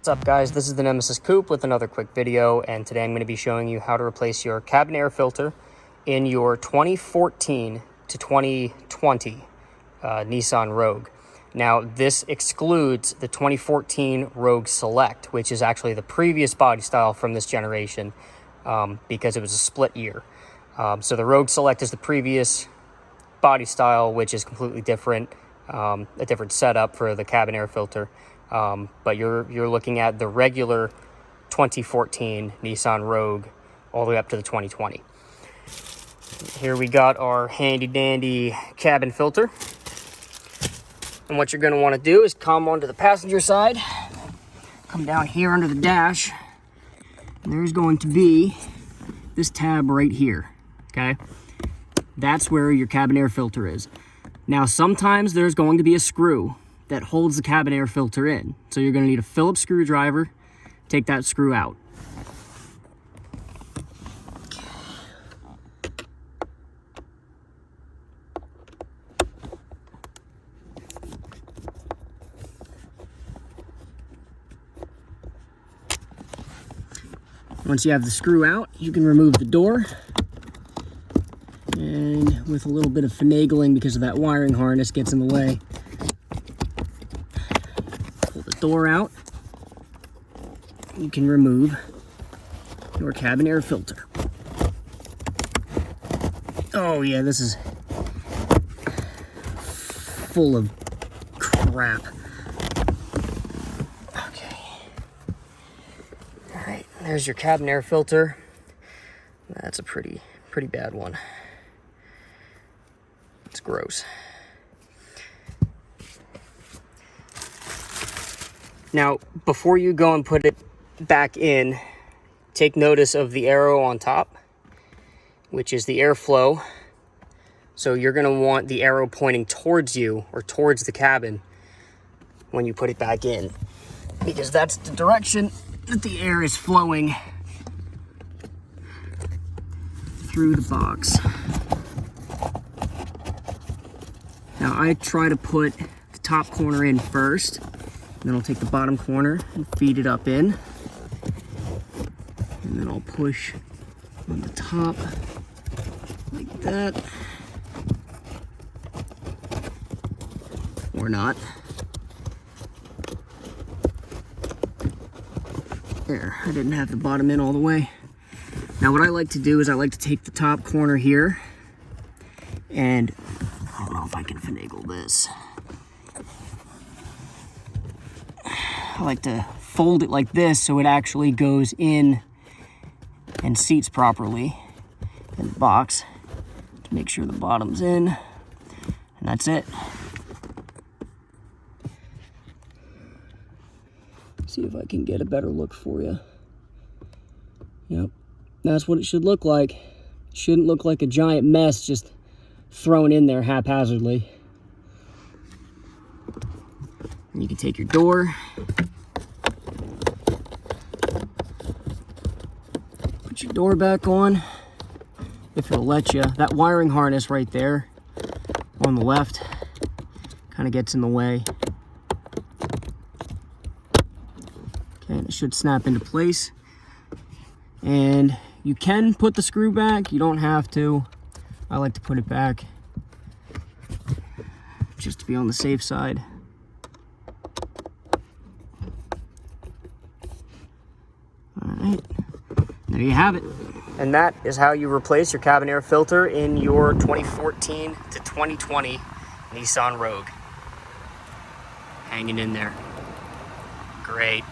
What's up guys, this is the Nemesis Coupe with another quick video, and today I'm going to be showing you how to replace your cabin air filter in your 2014 to 2020 Nissan Rogue. Now this excludes the 2014 Rogue Select, which is actually the previous body style from this generation because it was a split year. So the Rogue Select is the previous body style, which is completely different, a different setup for the cabin air filter. But you're looking at the regular 2014 Nissan Rogue all the way up to the 2020. Here we got our handy dandy cabin filter. And what you're going to want to do is come onto the passenger side, come down here under the dash, and there's going to be this tab right here, okay? That's where your cabin air filter is. Now sometimes there's going to be a screw that holds the cabin air filter in. So you're going to need a Phillips screwdriver, take that screw out. Once you have the screw out, you can remove the door. And with a little bit of finagling because of that wiring harness gets in the way, pull the door out. You can remove your cabin air filter. Oh yeah, this is full of crap. Okay. All right, there's your cabin air filter. That's a pretty bad one. It's gross. Now, before you go and put it back in, take notice of the arrow on top, which is the airflow. So you're going to want the arrow pointing towards you or towards the cabin when you put it back in, because that's the direction that the air is flowing through the box. Now I try to put the top corner in first, then I'll take the bottom corner and feed it up in. And then I'll push on the top like that. Or not. There, I didn't have the bottom in all the way. Now what I like to do is I like to take the top corner here, and I don't know if I can finagle this. I like to fold it like this so it actually goes in and seats properly in the box to make sure the bottom's in, and that's it. See if I can get a better look for you. Yep, that's what it should look like. It shouldn't look like a giant mess just thrown in there haphazardly. And you can take your door, put your door back on, if it'll let you. That wiring harness right there on the left kind of gets in the way. Okay, and it should snap into place. And you can put the screw back, you don't have to. I like to put it back just to be on the safe side. All right, there you have it. And that is how you replace your cabin air filter in your 2014 to 2020 Nissan Rogue. Hanging in there. Great.